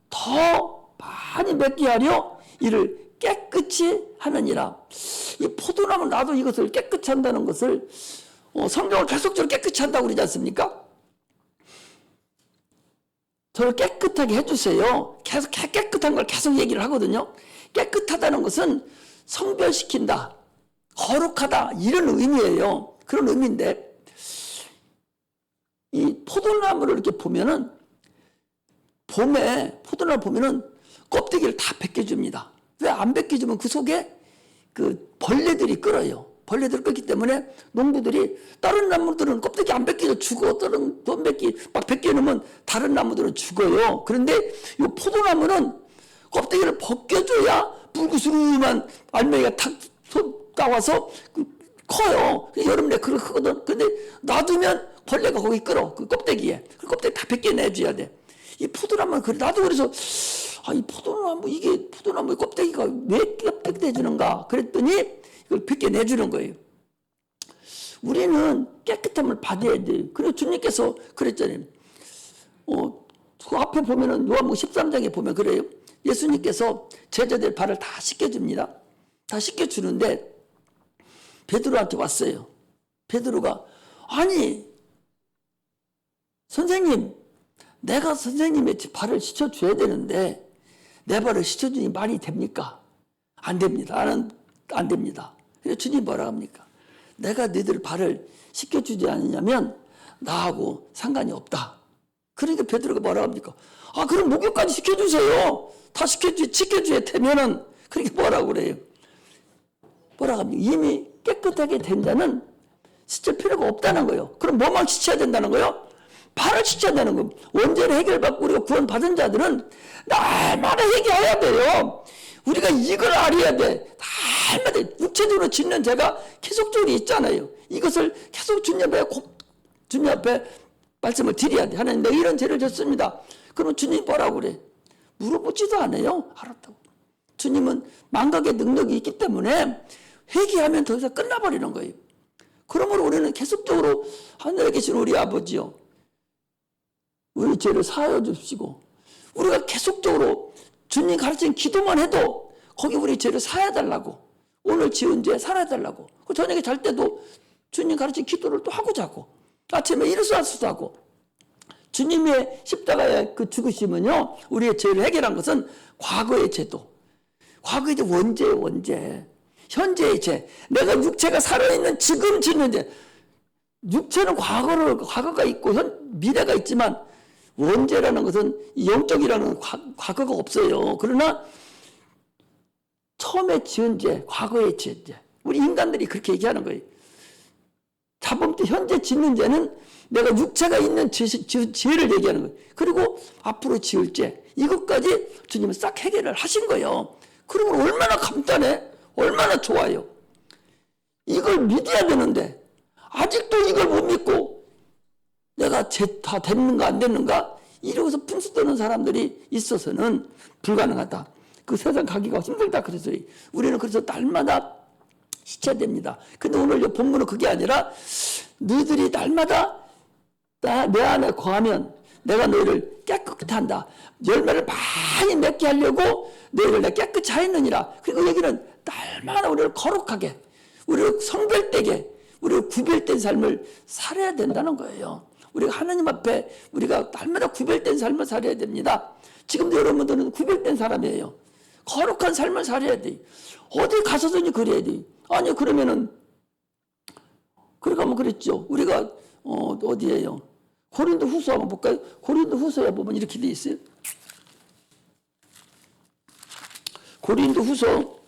더 많이 맺게 하려 이를 깨끗이 하느니라. 이 포도나무 나도 이것을 깨끗이 한다는 것을 성경을 계속적으로 깨끗이 한다고 그러지 않습니까? 저를 깨끗하게 해주세요. 계속 깨끗한 걸 계속 얘기를 하거든요. 깨끗하다는 것은 성별시킨다, 거룩하다 이런 의미예요. 그런 의미인데 이 포도나무를 이렇게 보면은 봄에 포도나무 보면은 껍데기를 다 벗겨줍니다. 왜 안 벗겨주면 그 속에 그 벌레들이 끓어요. 벌레들이 끓기 때문에 농부들이 다른 나무들은 껍데기 안 벗겨도 죽어. 다른 돈벗기 막 벗겨놓으면 다른 나무들은 죽어요. 그런데 이 포도나무는 껍데기를 벗겨줘야 불구스름한 알맹이가 탁 나와서 커요. 여름 내에 그렇게 크거든. 근데 놔두면 벌레가 거기 끓어. 그 껍데기에. 그 껍데기 다 벗겨내줘야 돼. 이 포도나무는 그래. 나도 그래서 이 포도나무 이게 포도나무 껍데기가 왜 깨끗해지는가 그랬더니 이걸 벗겨내주는 거예요. 우리는 깨끗함을 받아야 돼요. 그리고 주님께서 그랬잖아요. 그 앞에 보면은 요한복음 13장에 보면 그래요. 예수님께서 제자들 발을 다 씻겨줍니다. 다 씻겨주는데 베드로한테 왔어요. 베드로가 아니 선생님 내가 선생님의 발을 씻어줘야 되는데 내 발을 씻어주니 말이 됩니까? 안 됩니다. 나는 안 됩니다. 그래서 주님 뭐라 합니까? 내가 너희들 발을 씻겨주지 않느냐면 나하고 상관이 없다. 그러니까 베드로가 뭐라 합니까? 그럼 목욕까지 시켜주세요. 다 지켜줘야 되면은 그렇게 뭐라고 그래요? 뭐라고 합니까? 이미 깨끗하게 된 자는 씻을 필요가 없다는 거예요. 그럼 뭐만 씻어야 된다는 거예요? 발을 씻어야 되는 거예요. 원죄를 해결받고 우리가 구원받은 자들은 날마다 회개해야 돼요. 우리가 이걸 알아야 돼. 날마다 육체적으로 짓는 죄가 계속적으로 있잖아요. 이것을 계속 주님 앞에 말씀을 드려야 돼. 하나님 내가 이런 죄를 졌습니다. 그러면 주님 뭐라고 그래? 물어보지도 않아요. 알았다고. 주님은 망각의 능력이 있기 때문에 회개하면 더 이상 끝나버리는 거예요. 그러므로 우리는 계속적으로 하늘에 계신 우리 아버지요. 우리 죄를 사하여 주시고 우리가 계속적으로 주님 가르친 기도만 해도 거기 우리 죄를 사해 달라고 오늘 지은 죄 살아야 달라고 저녁에 잘 때도 주님 가르친 기도를 또 하고 자고 아침에 일어나서도 하고 주님의 십자가의 그 죽으심은요 우리의 죄를 해결한 것은 과거의 죄도 과거의 죄 원죄예요 원죄 현재의 죄 내가 육체가 살아있는 지금 짓는 죄 육체는 과거가 있고 미래가 있지만 원죄라는 것은 영적이라는 과거가 없어요. 그러나 처음에 지은 죄, 과거의 죄, 우리 인간들이 그렇게 얘기하는 거예요. 자범 때 현재 짓는 죄는 내가 육체가 있는 죄를 얘기하는 거예요. 그리고 앞으로 지을 죄, 이것까지 주님은 싹 해결을 하신 거예요. 그러면 얼마나 간단해? 얼마나 좋아요? 이걸 믿어야 되는데 아직도 이걸 못 믿고 내가 죄 다 됐는가 안 됐는가 이러고서 풍수 떠는 사람들이 있어서는 불가능하다. 그 세상 가기가 힘들다 그랬어요. 우리는 그래서 날마다 씻어야 됩니다. 근데 오늘 이 본문은 그게 아니라 너희들이 날마다 내 안에 거하면 내가 너희를 깨끗하게 한다. 열매를 많이 맺게 하려고 너희를 내가 깨끗이 하였느니라. 그리고 여기는 날마다 우리를 거룩하게 우리를 성별되게 우리를 구별된 삶을 살아야 된다는 거예요. 우리가 하나님 앞에 우리가 날마다 구별된 삶을 살아야 됩니다. 지금도 여러분들은 구별된 사람이에요. 거룩한 삶을 살아야 돼. 어디 가서든지 그래야 돼. 아니 그러면은 그러면 그랬죠. 우리가 어디에요? 고린도 후서 한번 볼까요? 고린도 후서에 보면 이렇게 돼 있어요. 고린도 후서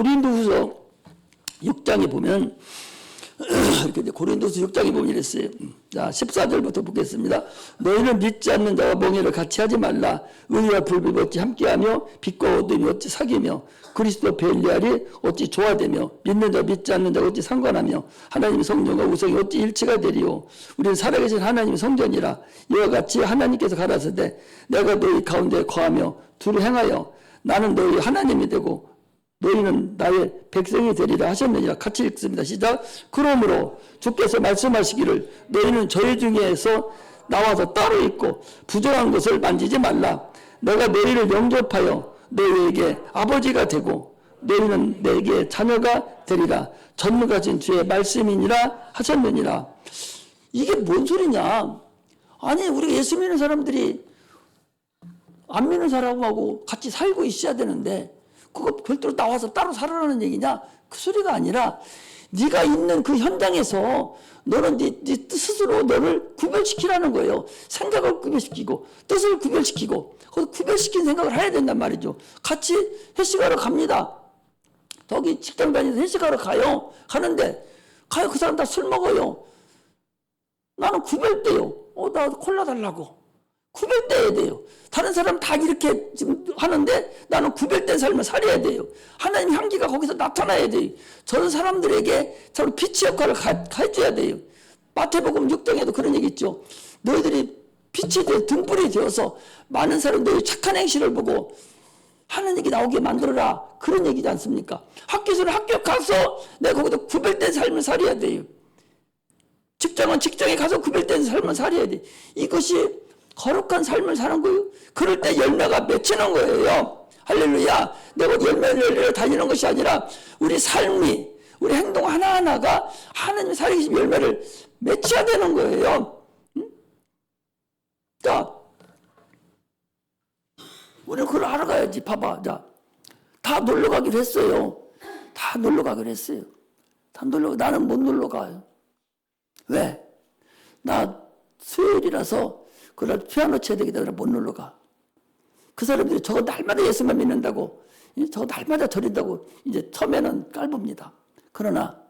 고린도후서 6장에 보면 고린도서 6장에 보면 이랬어요. 자, 14절부터 보겠습니다. 너희는 믿지 않는 자와 멍에를 같이 하지 말라. 의와 불법이 어찌 함께하며 빛과 어둠이 어찌 사귀며 그리스도 벨리알이 어찌 조화되며 믿는 자 믿지 않는 자가 어찌 상관하며 하나님의 성전과 우상이 어찌 일치가 되리요. 우리는 살아계신 하나님의 성전이라. 이와 같이 하나님께서 가라사대 내가 너희 가운데 거하며 두루 행하여 나는 너희 하나님이 되고 너희는 나의 백성이 되리라 하셨느니라. 같이 읽습니다. 시작. 그러므로 주께서 말씀하시기를 너희는 저희 중에서 나와서 따로 있고 부정한 것을 만지지 말라. 내가 너희를 영접하여 너희에게 아버지가 되고 너희는 내게 자녀가 되리라. 전능하신 주의 말씀이니라 하셨느니라. 이게 뭔 소리냐? 아니 우리가 예수 믿는 사람들이 안 믿는 사람하고 같이 살고 있어야 되는데 그거 별도로 나와서 따로 살아라는 얘기냐? 그 소리가 아니라 네가 있는 그 현장에서 너는 네 스스로 너를 구별시키라는 거예요. 생각을 구별시키고 뜻을 구별시키고 구별시킨 생각을 해야 된단 말이죠. 같이 회식하러 갑니다. 저기 직장 다니면서 회식하러 가요. 가는데 가요. 그 사람 다 술 먹어요. 나는 구별돼요. 나 콜라 달라고. 구별돼야 돼요. 다른 사람 다 이렇게 지금 하는데 나는 구별된 삶을 살아야 돼요. 하나님 향기가 거기서 나타나야 돼요. 저런 사람들에게 참 빛의 역할을 해줘야 돼요. 마태복음 6장에도 그런 얘기 있죠. 너희들이 빛이 돼 등불이 되어서 많은 사람들이 착한 행실을 보고 하는 얘기 나오게 만들어라. 그런 얘기지 않습니까? 학교에서는 학교 가서 내가 거기서 구별된 삶을 살아야 돼요. 직장은 직장에 가서 구별된 삶을 살아야 돼요. 이것이 거룩한 삶을 사는 거예요. 그럴 때 열매가 맺히는 거예요. 할렐루야. 내가 열매를 다니는 것이 아니라 우리 삶이 우리 행동 하나하나가 하나님의 살아계신 열매를 맺혀야 되는 거예요. 자, 우리는 그걸 알아가야지. 봐봐. 자, 다 놀러 가기로 했어요. 다 놀러 가기로 했어요. 다 놀러. 나는 못 놀러 가요. 왜? 나 수요일이라서 그날 피아노 쳐야 되기 때문에 못 놀러 가. 그 사람들이 저거 날마다 예수만 믿는다고, 저거 날마다 저린다고 이제 처음에는 깔봅니다. 그러나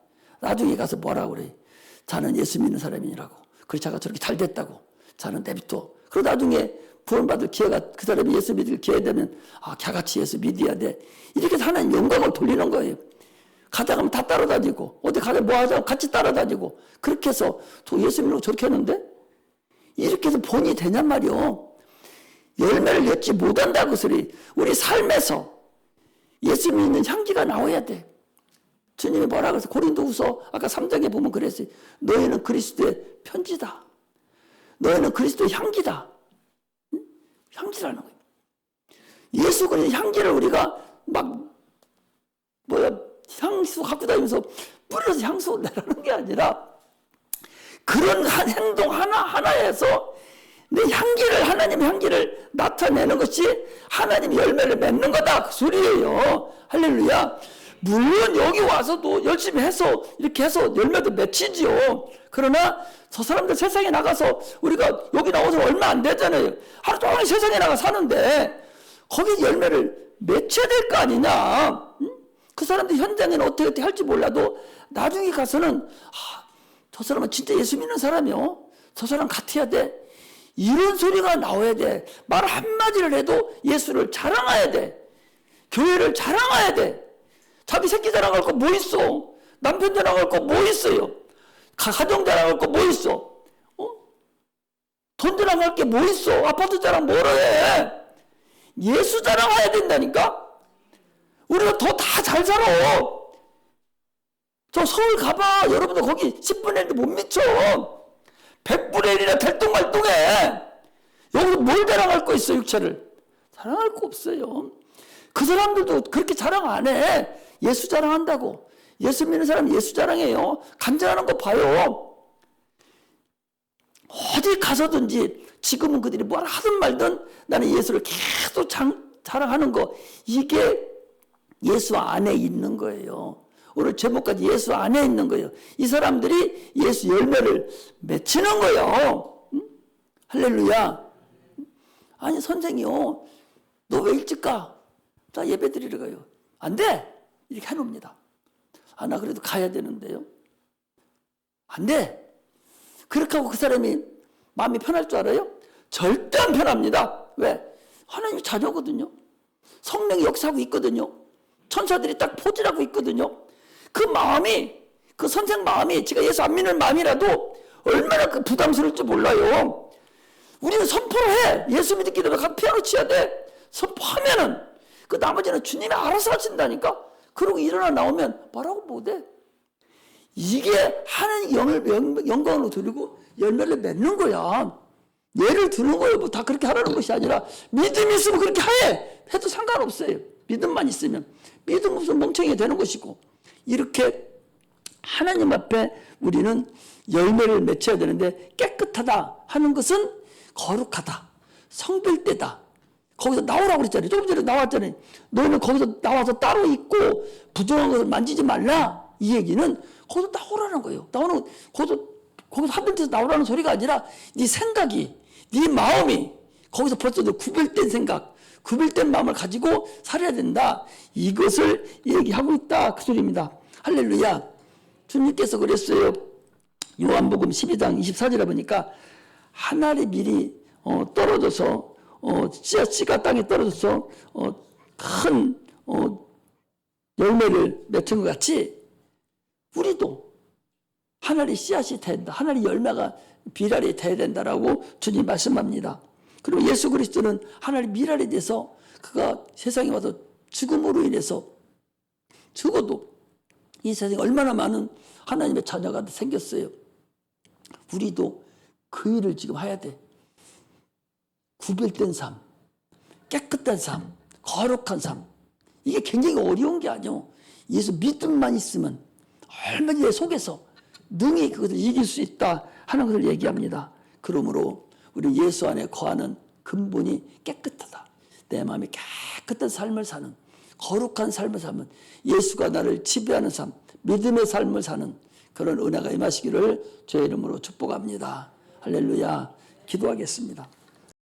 나중에 가서 뭐라고 그래. 자는 예수 믿는 사람이라고. 그래서 자가 저렇게 잘 됐다고. 자는 내비둬. 그리고 나중에 구원받을 기회가 그 사람이 예수 믿을 기회 되면 걔같이 예수 믿어야 돼. 이렇게 해서 하나님 영광을 돌리는 거예요. 가다 가면 다 따라다니고 어디 가다 뭐 하자고 같이 따라다니고 그렇게 해서 저 예수 믿는 거 저렇게 하는데 이렇게 해서 본이 되냔 말이요. 열매를 맺지 못한다 그 소리. 우리 삶에서 예수 믿는 향기가 나와야 돼. 주님이 뭐라 그랬어요? 고린도후서 아까 3장에 보면 그랬어요. 너희는 그리스도의 편지다. 너희는 그리스도의 향기다. 향기라는 거예요. 예수 그리스도의 향기를 우리가 향수 갖고 다니면서 뿌려서 향수 내라는 게 아니라 그런 행동 하나하나에서 내 향기를, 하나님의 향기를 나타내는 것이 하나님의 열매를 맺는 거다. 그 소리예요. 할렐루야. 물론 여기 와서도 열심히 해서 이렇게 해서 열매도 맺히지요. 그러나 저 사람들 세상에 나가서 우리가 여기 나와서 얼마 안 되잖아요. 하루 종일 세상에 나가 사는데 거기 열매를 맺혀야 될 거 아니냐. 그 사람들 현장에는 어떻게 할지 몰라도 나중에 가서는 저 사람은 진짜 예수 믿는 사람이요. 저 사람 같아야 돼. 이런 소리가 나와야 돼. 말 한마디를 해도 예수를 자랑해야 돼. 교회를 자랑해야 돼. 자기 새끼 자랑할 거 뭐 있어? 남편 자랑할 거 뭐 있어요? 가정 자랑할 거 뭐 있어? 돈 자랑할 게 뭐 있어? 아파트 자랑 뭐라 해? 예수 자랑해야 된다니까? 우리가 더 다 잘 살아. 저 서울 가봐. 여러분들 거기 10분의 1도 못 미쳐. 100분의 1이나 될동말동해. 여기서 뭘 자랑할 거 있어, 육체를? 자랑할 거 없어요. 그 사람들도 그렇게 자랑 안 해. 예수 자랑한다고. 예수 믿는 사람 예수 자랑해요. 간증하는 거 봐요. 어디 가서든지 지금은 그들이 뭘 하든 말든 나는 예수를 계속 자랑하는 거. 이게 예수 안에 있는 거예요. 오늘 제목까지 예수 안에 있는 거예요. 이 사람들이 예수 열매를 맺히는 거예요. 응? 할렐루야. 아니 선생이요. 너 왜 일찍 가? 자 예배 드리러 가요. 안 돼. 이렇게 해놓습니다. 아, 나 그래도 가야 되는데요. 안 돼. 그렇게 하고 그 사람이 마음이 편할 줄 알아요? 절대 안 편합니다. 왜? 하나님의 자녀거든요. 성령이 역사하고 있거든요. 천사들이 딱 포질하고 있거든요. 그 마음이, 그 선생 마음이, 제가 예수 안 믿는 마음이라도 얼마나 그 부담스러울지 몰라요. 우리는 선포를 해. 예수 믿기 때문에 가서 피아노 쳐야 돼. 선포하면은 그 나머지는 주님이 알아서 하신다니까. 그러고 일어나 나오면 뭐라고 못해. 이게 하나님 영광으로 드리고 열매를 맺는 거야. 예를 드는 거예요. 뭐 다 그렇게 하라는 것이 아니라 믿음이 있으면 그렇게 해도 상관없어요. 믿음만 있으면. 믿음 없으면 멍청이 되는 것이고. 이렇게 하나님 앞에 우리는 열매를 맺혀야 되는데, 깨끗하다 하는 것은 거룩하다, 성별되다. 거기서 나오라고 그랬잖아요. 조금 전에 나왔잖아요. 너는 거기서 나와서 따로 있고 부정한 것을 만지지 말라. 이 얘기는 거기서 나오라는 거예요. 거기서 하늘에서 나오라는 소리가 아니라 네 생각이, 네 마음이 거기서 벌써 구별된 생각, 구별된 마음을 가지고 살아야 된다. 이것을 얘기하고 있다. 그 소리입니다. 할렐루야. 주님께서 그랬어요. 요한복음 12장 24절에 보니까 한 알의 밀이 떨어져서 씨가 땅에 떨어져서 큰 열매를 맺은 것 같이 우리도 한 알의 씨앗이 된다. 한 알의 열매가 비랄이 돼야 된다라고 주님 말씀합니다. 그리고 예수 그리스도는 한 알의 미랄에 대해서 그가 세상에 와서 죽음으로 인해서 죽어도 이 세상에 얼마나 많은 하나님의 자녀가 생겼어요. 우리도 그 일을 지금 해야 돼. 구별된 삶, 깨끗한 삶, 거룩한 삶. 이게 굉장히 어려운 게 아니요. 예수 믿음만 있으면 얼마나 내 속에서 능히 그것을 이길 수 있다 하는 것을 얘기합니다. 그러므로 우리 예수 안에 거하는 근본이 깨끗하다. 내 마음이 깨끗한 삶을 사는, 거룩한 삶을 사는, 예수가 나를 지배하는 삶, 믿음의 삶을 사는 그런 은혜가 임하시기를 주의 이름으로 축복합니다. 할렐루야. 기도하겠습니다.